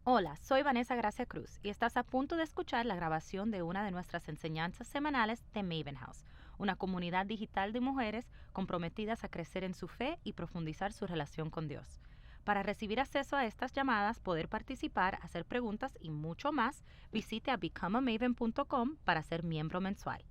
Hola, soy Vanessa Gracia Cruz y estás a punto de escuchar la grabación de una de nuestras enseñanzas semanales de Maven House, una comunidad digital de mujeres comprometidas a crecer en su fe y profundizar su relación con Dios. Para recibir acceso a estas llamadas, poder participar, hacer preguntas y mucho más, visite a becomeamaven.com para ser miembro mensual.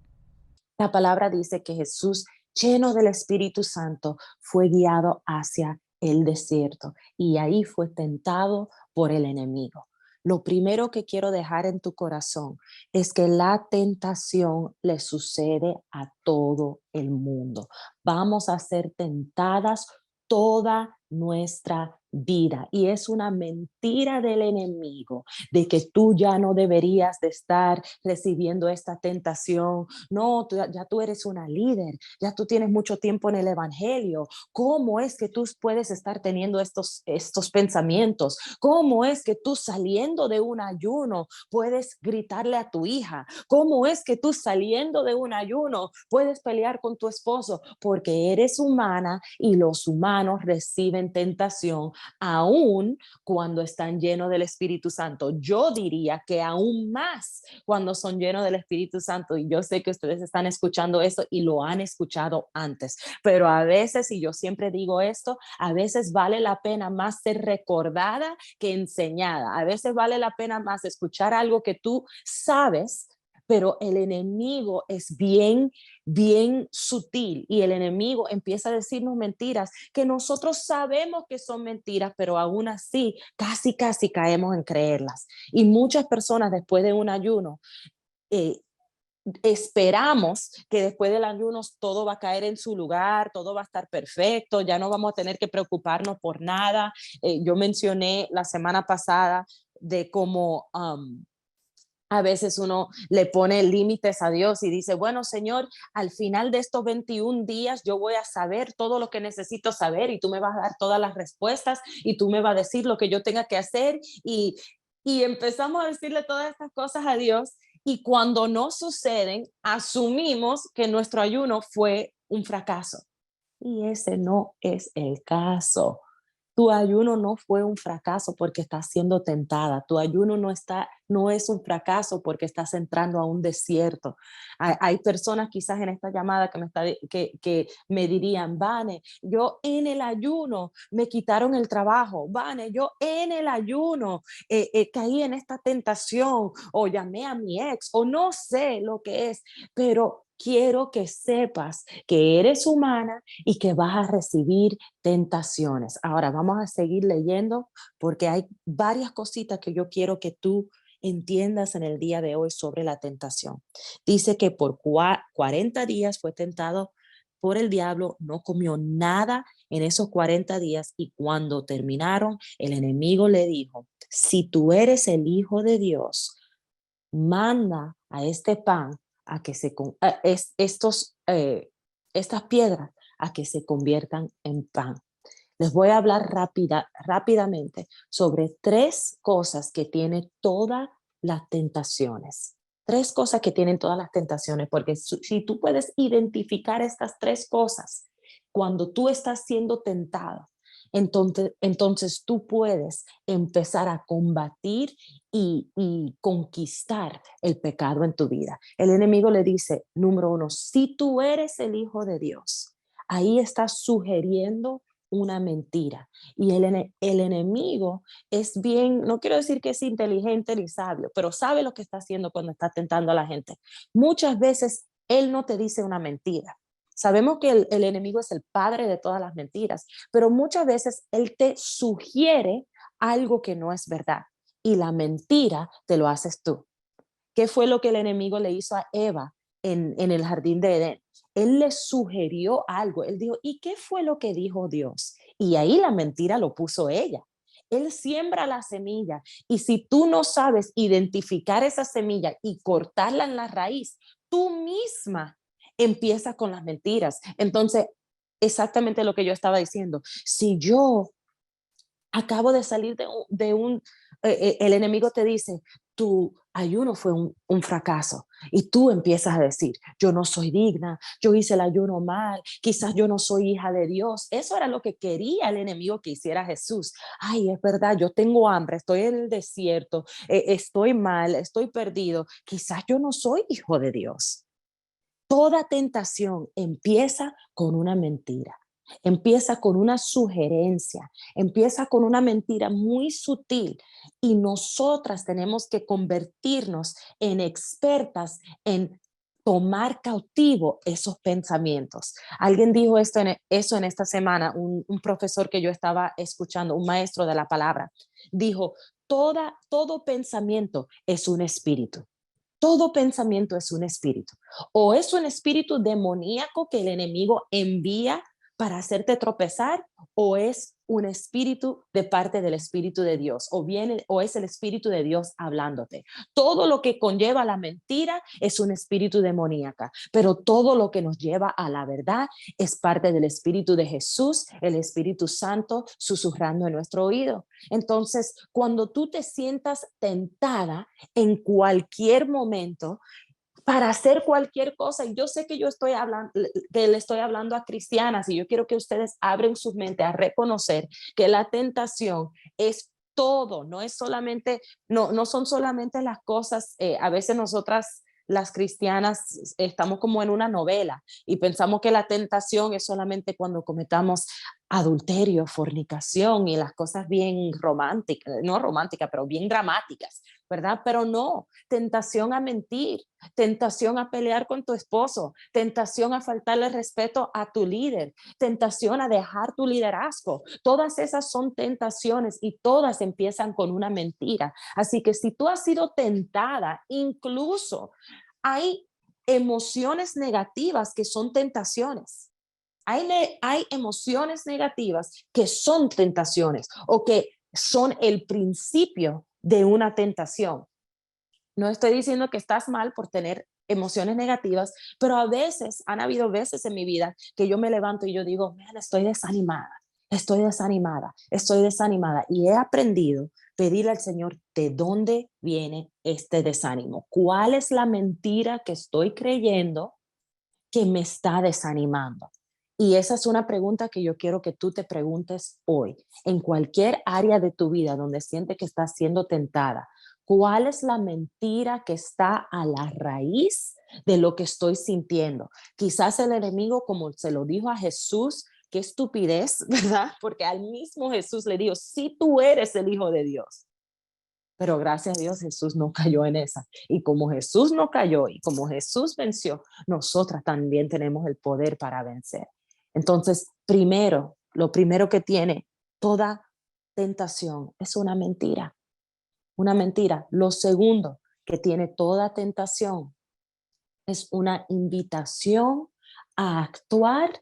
La palabra dice que Jesús, lleno del Espíritu Santo, fue guiado hacia el desierto y ahí fue tentado por el enemigo. Lo primero que quiero dejar en tu corazón es que la tentación le sucede a todo el mundo. Vamos a ser tentadas toda nuestra vida y es una mentira del enemigo de que tú ya no deberías de estar recibiendo esta tentación. No, ya tú eres una líder, ya tú tienes mucho tiempo en el evangelio. ¿Cómo es que tú puedes estar teniendo estos pensamientos? ¿Cómo es que tú saliendo de un ayuno puedes gritarle a tu hija? ¿Cómo es que tú saliendo de un ayuno puedes pelear con tu esposo? Porque eres humana y los humanos reciben tentación aún cuando están llenos del Espíritu Santo. Yo diría que aún más cuando son llenos del Espíritu Santo. Y yo sé que ustedes están escuchando esto y lo han escuchado antes, pero a veces, y yo siempre digo esto, a veces vale la pena más ser recordada que enseñada. A veces vale la pena más escuchar algo que tú sabes, pero el enemigo es bien sutil y el enemigo empieza a decirnos mentiras que nosotros sabemos que son mentiras, pero aún así casi caemos en creerlas. Y muchas personas después de un ayuno eh, esperamos que después del ayuno todo va a caer en su lugar, todo va a estar perfecto, ya no vamos a tener que preocuparnos por nada. Yo mencioné la semana pasada de cómo a veces uno le pone límites a Dios y dice, bueno, Señor, al final de estos 21 días yo voy a saber todo lo que necesito saber y tú me vas a dar todas las respuestas y tú me vas a decir lo que yo tenga que hacer y empezamos a decirle todas estas cosas a Dios y cuando no suceden, asumimos que nuestro ayuno fue un fracaso. Y ese no es el caso. Tu ayuno no fue un fracaso porque estás siendo tentada. Tu ayuno no es un fracaso porque estás entrando a un desierto. Hay personas quizás en esta llamada que me dirían, Vane, yo en el ayuno me quitaron el trabajo. Vane, yo en el ayuno caí en esta tentación o llamé a mi ex o no sé lo que es, pero quiero que sepas que eres humana y que vas a recibir tentaciones. Ahora vamos a seguir leyendo porque hay varias cositas que yo quiero que tú entiendas en el día de hoy sobre la tentación. Dice que por 40 días fue tentado por el diablo, no comió nada en esos 40 días y cuando terminaron, el enemigo le dijo, si tú eres el Hijo de Dios, manda a este pan a que estas piedras a que se conviertan en pan. Les voy a hablar rápidamente sobre tres cosas que tienen todas las tentaciones. Tres cosas que tienen todas las tentaciones, porque si tú puedes identificar estas tres cosas cuando tú estás siendo tentado, entonces tú puedes empezar a combatir y conquistar el pecado en tu vida. El enemigo le dice, número uno, si tú eres el Hijo de Dios, ahí estás sugiriendo una mentira. Y el enemigo es bien, no quiero decir que es inteligente ni sabio, pero sabe lo que está haciendo cuando está tentando a la gente. Muchas veces él no te dice una mentira. Sabemos que el enemigo es el padre de todas las mentiras, pero muchas veces él te sugiere algo que no es verdad y la mentira te lo haces tú. ¿Qué fue lo que el enemigo le hizo a Eva en el jardín de Edén? Él le sugirió algo. Él dijo, ¿y qué fue lo que dijo Dios? Y ahí la mentira lo puso ella. Él siembra la semilla y si tú no sabes identificar esa semilla y cortarla en la raíz, tú misma empiezas con las mentiras. Entonces, exactamente lo que yo estaba diciendo. Si yo acabo de salir el enemigo te dice, tu ayuno fue un fracaso y tú empiezas a decir, yo no soy digna, yo hice el ayuno mal, quizás yo no soy hija de Dios. Eso era lo que quería el enemigo que hiciera Jesús. Ay, es verdad, yo tengo hambre, estoy en el desierto, estoy mal, estoy perdido, quizás yo no soy hijo de Dios. Toda tentación empieza con una mentira, empieza con una sugerencia, empieza con una mentira muy sutil y nosotras tenemos que convertirnos en expertas en tomar cautivo esos pensamientos. Alguien dijo eso en esta semana, un profesor que yo estaba escuchando, un maestro de la palabra, dijo, todo pensamiento es un espíritu. Todo pensamiento es un espíritu. O es un espíritu demoníaco que el enemigo envía para hacerte tropezar, o es un espíritu de parte del Espíritu de Dios, o es el Espíritu de Dios hablándote. Todo lo que conlleva la mentira es un espíritu demoníaca, pero todo lo que nos lleva a la verdad es parte del Espíritu de Jesús, el Espíritu Santo susurrando en nuestro oído. Entonces, cuando tú te sientas tentada en cualquier momento para hacer cualquier cosa, y yo sé que yo estoy hablando, que le estoy hablando a cristianas, y yo quiero que ustedes abren su mente a reconocer que la tentación es todo, no es solamente, no son solamente las cosas, a veces nosotras las cristianas estamos como en una novela y pensamos que la tentación es solamente cuando cometamos adulterio, fornicación y las cosas bien románticas, no románticas, pero bien dramáticas, ¿verdad? Pero no, tentación a mentir, tentación a pelear con tu esposo, tentación a faltarle respeto a tu líder, tentación a dejar tu liderazgo. Todas esas son tentaciones y todas empiezan con una mentira. Así que si tú has sido tentada, incluso hay emociones negativas que son tentaciones. Hay emociones negativas que son tentaciones o que son el principio de una tentación. No estoy diciendo que estás mal por tener emociones negativas, pero a veces, han habido veces en mi vida que yo me levanto y yo digo, man, estoy desanimada, estoy desanimada, estoy desanimada. Y he aprendido a pedirle al Señor de dónde viene este desánimo. ¿Cuál es la mentira que estoy creyendo que me está desanimando? Y esa es una pregunta que yo quiero que tú te preguntes hoy, en cualquier área de tu vida donde sientes que estás siendo tentada. ¿Cuál es la mentira que está a la raíz de lo que estoy sintiendo? Quizás el enemigo, como se lo dijo a Jesús, qué estupidez, ¿verdad? Porque al mismo Jesús le dijo, si tú eres el Hijo de Dios. Pero gracias a Dios Jesús no cayó en esa. Y como Jesús no cayó y como Jesús venció, nosotras también tenemos el poder para vencer. Entonces, primero, lo primero que tiene toda tentación es una mentira. Una mentira. Lo segundo que tiene toda tentación es una invitación a actuar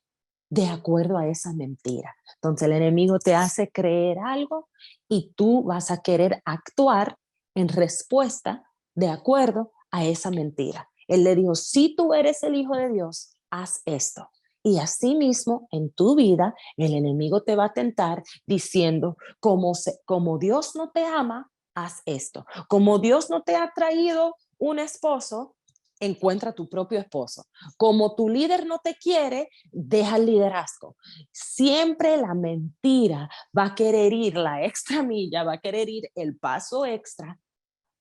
de acuerdo a esa mentira. Entonces el enemigo te hace creer algo y tú vas a querer actuar en respuesta de acuerdo a esa mentira. Él le dijo, si tú eres el Hijo de Dios, haz esto. Y así mismo en tu vida el enemigo te va a tentar diciendo, como Dios no te ama, haz esto. Como Dios no te ha traído un esposo, encuentra tu propio esposo. Como tu líder no te quiere, deja el liderazgo. Siempre la mentira va a querer ir la extra milla, va a querer ir el paso extra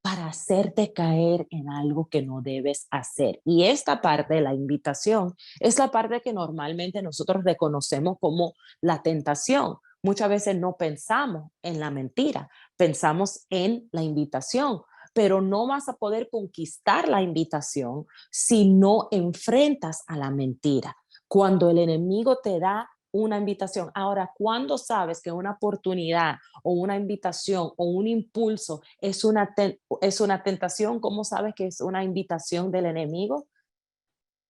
para hacerte caer en algo que no debes hacer. Y esta parte de la invitación es la parte que normalmente nosotros reconocemos como la tentación. Muchas veces no pensamos en la mentira, pensamos en la invitación, pero no vas a poder conquistar la invitación si no enfrentas a la mentira. Cuando el enemigo te da una invitación. Ahora, ¿cuándo sabes que una oportunidad o una invitación o un impulso es una tentación? ¿Cómo sabes que es una invitación del enemigo?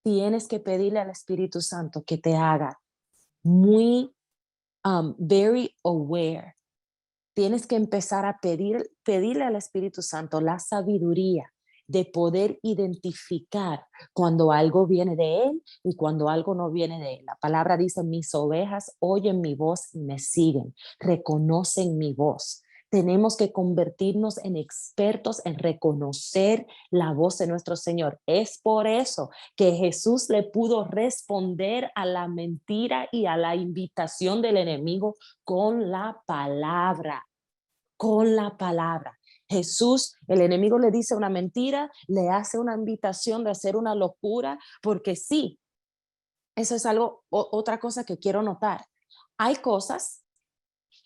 Tienes que pedirle al Espíritu Santo que te haga muy, very aware. Tienes que empezar a pedirle al Espíritu Santo la sabiduría de poder identificar cuando algo viene de Él y cuando algo no viene de Él. La palabra dice, mis ovejas oyen mi voz y me siguen, reconocen mi voz. Tenemos que convertirnos en expertos en reconocer la voz de nuestro Señor. Es por eso que Jesús le pudo responder a la mentira y a la invitación del enemigo con la palabra, con la palabra. Jesús, el enemigo le dice una mentira, le hace una invitación de hacer una locura, porque sí, eso es algo, otra cosa que quiero notar. Hay cosas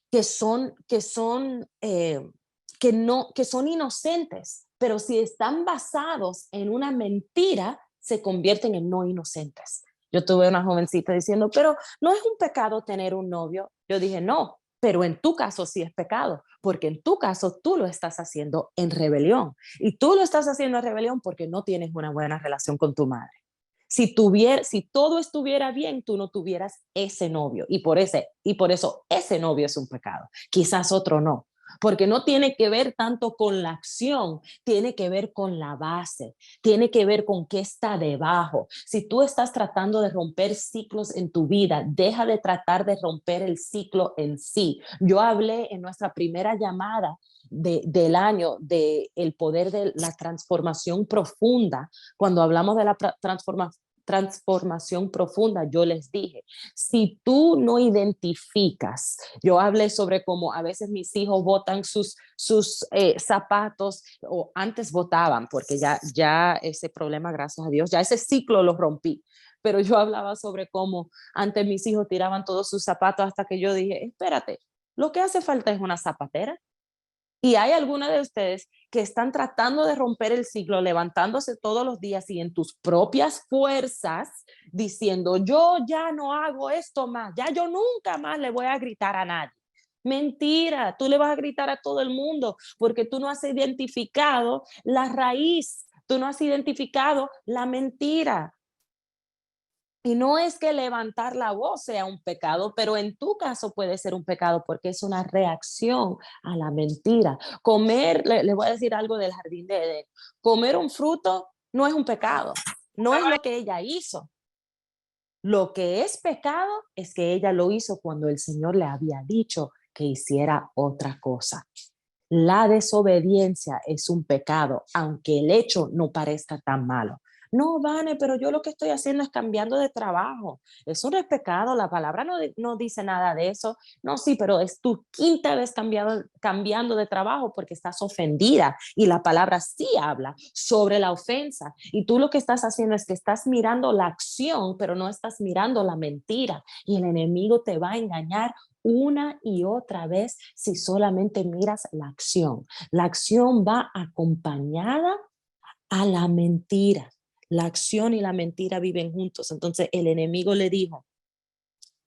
que son inocentes, pero si están basados en una mentira, se convierten en no inocentes. Yo tuve una jovencita diciendo, pero no es un pecado tener un novio. Yo dije, no, pero en tu caso sí es pecado, porque en tu caso tú lo estás haciendo en rebelión. Y tú lo estás haciendo en rebelión porque no tienes una buena relación con tu madre. Si todo estuviera bien, tú no tuvieras ese novio y por eso ese novio es un pecado. Quizás otro no, porque no tiene que ver tanto con la acción, tiene que ver con la base, tiene que ver con qué está debajo. Si tú estás tratando de romper ciclos en tu vida, deja de tratar de romper el ciclo en sí. Yo hablé en nuestra primera llamada del año de el poder de la transformación profunda. Cuando hablamos de la transformación profunda, yo les dije, si tú no identificas, yo hablé sobre cómo a veces mis hijos botan sus zapatos, o antes botaban, porque ya ese problema, gracias a Dios, ya ese ciclo lo rompí, pero yo hablaba sobre cómo antes mis hijos tiraban todos sus zapatos hasta que yo dije, espérate, lo que hace falta es una zapatera. Y hay algunos de ustedes que están tratando de romper el ciclo, levantándose todos los días y en tus propias fuerzas, diciendo, yo ya no hago esto más, ya yo nunca más le voy a gritar a nadie. Mentira, tú le vas a gritar a todo el mundo porque tú no has identificado la raíz, tú no has identificado la mentira. Y no es que levantar la voz sea un pecado, pero en tu caso puede ser un pecado porque es una reacción a la mentira. Comer, le voy a decir algo del jardín de Edén. Comer un fruto no es un pecado, no es lo que ella hizo. Lo que es pecado es que ella lo hizo cuando el Señor le había dicho que hiciera otra cosa. La desobediencia es un pecado, aunque el hecho no parezca tan malo. No, Vane, pero yo lo que estoy haciendo es cambiando de trabajo. Eso no es pecado, la palabra no dice nada de eso. No, sí, pero es tu quinta vez cambiando de trabajo porque estás ofendida y la palabra sí habla sobre la ofensa. Y tú lo que estás haciendo es que estás mirando la acción, pero no estás mirando la mentira. Y el enemigo te va a engañar una y otra vez si solamente miras la acción. La acción va acompañada a la mentira. La acción y la mentira viven juntos. Entonces el enemigo le dijo,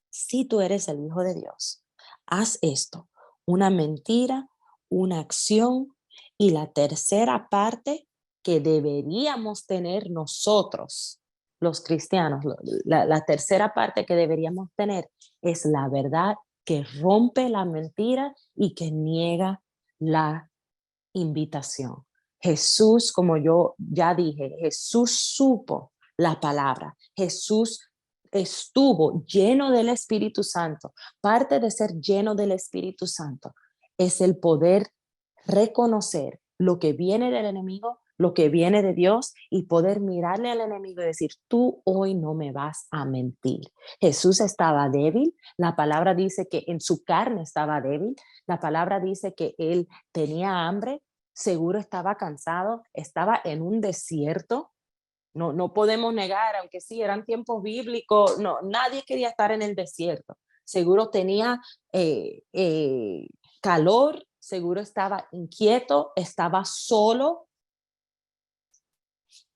si tú eres el Hijo de Dios, haz esto, una mentira, una acción y la tercera parte que deberíamos tener nosotros, los cristianos, la tercera parte que deberíamos tener es la verdad que rompe la mentira y que niega la invitación. Jesús, como yo ya dije, Jesús supo la palabra. Jesús estuvo lleno del Espíritu Santo. Parte de ser lleno del Espíritu Santo es el poder reconocer lo que viene del enemigo, lo que viene de Dios y poder mirarle al enemigo y decir, tú hoy no me vas a mentir. Jesús estaba débil, la palabra dice que en su carne estaba débil, la palabra dice que él tenía hambre, seguro estaba cansado, estaba en un desierto. No podemos negar, aunque sí eran tiempos bíblicos, no, nadie quería estar en el desierto. Seguro tenía calor, seguro estaba inquieto, estaba solo,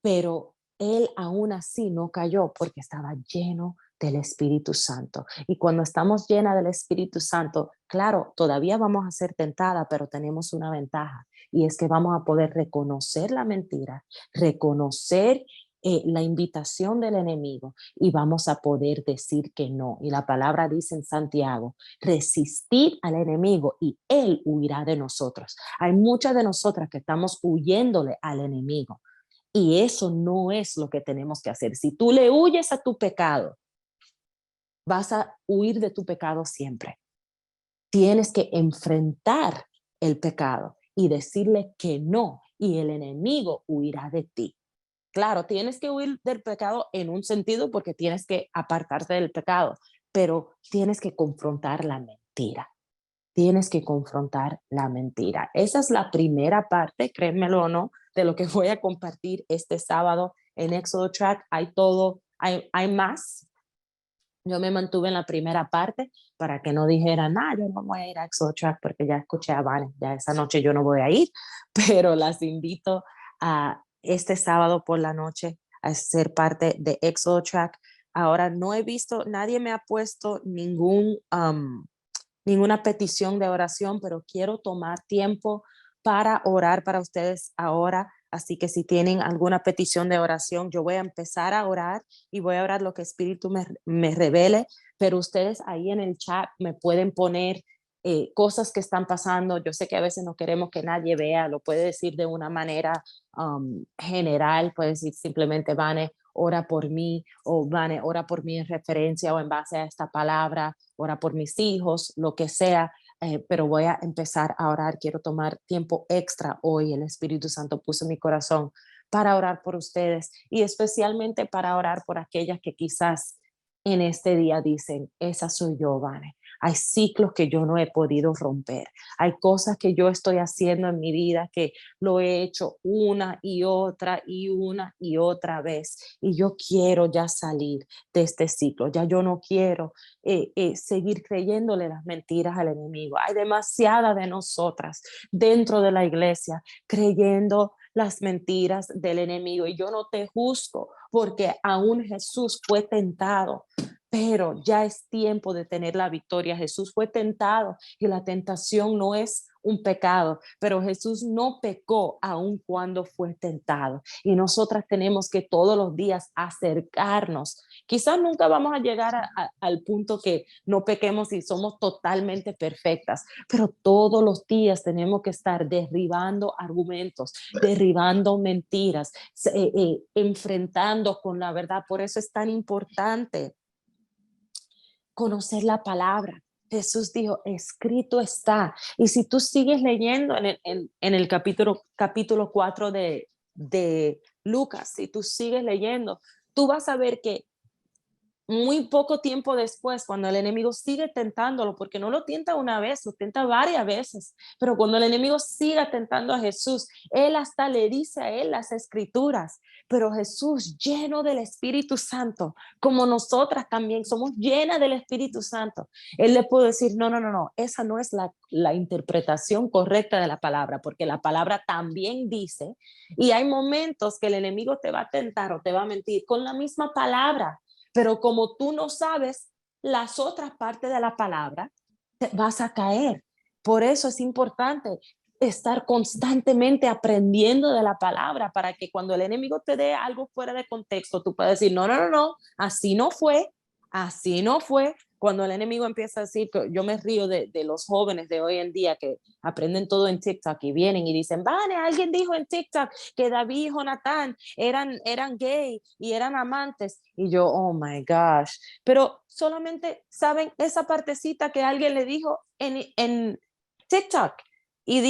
pero él aún así no cayó porque estaba lleno del Espíritu Santo. Y cuando estamos llenas del Espíritu Santo, claro, todavía vamos a ser tentada, pero tenemos una ventaja y es que vamos a poder reconocer la mentira, reconocer la invitación del enemigo y vamos a poder decir que no. Y la palabra dice en Santiago, resistid al enemigo y él huirá de nosotros. Hay muchas de nosotras que estamos huyéndole al enemigo. Y eso no es lo que tenemos que hacer. Si tú le huyes a tu pecado, vas a huir de tu pecado siempre. Tienes que enfrentar el pecado y decirle que no, y el enemigo huirá de ti. Claro, tienes que huir del pecado en un sentido porque tienes que apartarte del pecado, pero tienes que confrontar la mentira. Tienes que confrontar la mentira. Esa es la primera parte, créemelo o no, de lo que voy a compartir este sábado en Éxodo Track. Hay todo, hay más. Yo me mantuve en la primera parte para que no dijeran, nada, yo no voy a ir a Exo Track porque ya escuché a Vane, ya esa noche yo no voy a ir, pero las invito a este sábado por la noche a ser parte de Exo Track. Ahora no he visto, nadie me ha puesto ninguna petición de oración, pero quiero tomar tiempo para orar para ustedes ahora. Así que si tienen alguna petición de oración, yo voy a empezar a orar y voy a orar lo que Espíritu me revele, pero ustedes ahí en el chat me pueden poner cosas que están pasando. Yo sé que a veces no queremos que nadie vea, lo puede decir de una manera general, puede decir simplemente, Vane, ora por mí, o Vane, ora por mí en referencia o en base a esta palabra, ora por mis hijos, lo que sea, pero voy a empezar a orar. Quiero tomar tiempo extra hoy. El Espíritu Santo puso en mi corazón para orar por ustedes y especialmente para orar por aquellas que quizás en este día dicen, esa soy yo, Vane. Hay ciclos que yo no he podido romper. Hay cosas que yo estoy haciendo en mi vida que lo he hecho una y otra vez. Y yo quiero ya salir de este ciclo. Ya yo no quiero seguir creyéndole las mentiras al enemigo. Hay demasiada de nosotras dentro de la iglesia creyendo las mentiras del enemigo. Y yo no te juzgo porque aún Jesús fue tentado, pero ya es tiempo de tener la victoria. Jesús fue tentado y la tentación no es un pecado, pero Jesús no pecó aun cuando fue tentado. Y nosotras tenemos que todos los días acercarnos. Quizás nunca vamos a llegar al punto que no pequemos y somos totalmente perfectas, pero todos los días tenemos que estar derribando argumentos, derribando mentiras, enfrentando con la verdad. Por eso es tan importante conocer la palabra. Jesús dijo, escrito está. Y si tú sigues leyendo en el capítulo 4 de Lucas, si tú sigues leyendo, tú vas a ver que muy poco tiempo después, cuando el enemigo sigue tentándolo, porque no lo tienta una vez, lo tenta varias veces, pero cuando el enemigo sigue tentando a Jesús, él hasta le dice a él las escrituras, pero Jesús lleno del Espíritu Santo, como nosotras también somos llenas del Espíritu Santo, él le puede decir, no, no, no, no, esa no es la interpretación correcta de la palabra, porque la palabra también dice, y hay momentos que el enemigo te va a tentar o te va a mentir con la misma palabra, pero como tú no sabes las otras partes de la palabra, te vas a caer. Por eso es importante estar constantemente aprendiendo de la palabra para que cuando el enemigo te dé algo fuera de contexto, tú puedas decir, no, no, no, no, así no fue, así no fue. Cuando el enemigo empieza a decir, yo me río de los jóvenes de hoy en día que aprenden todo en TikTok y vienen y dicen, Vane, alguien dijo en TikTok que David y Jonathan eran gay y eran amantes. Y yo, oh my gosh. Pero solamente saben esa partecita que alguien le dijo en TikTok. Y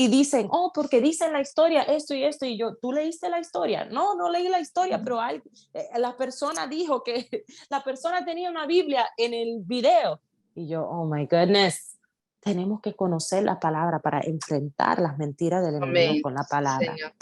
dicen, oh, porque dicen la historia, esto, y yo, ¿tú leíste la historia? No, no leí la historia, pero la persona dijo que la persona tenía una Biblia en el video. Y yo, oh my goodness, tenemos que conocer la palabra para enfrentar las mentiras del enemigo Amén, con la palabra. Señor.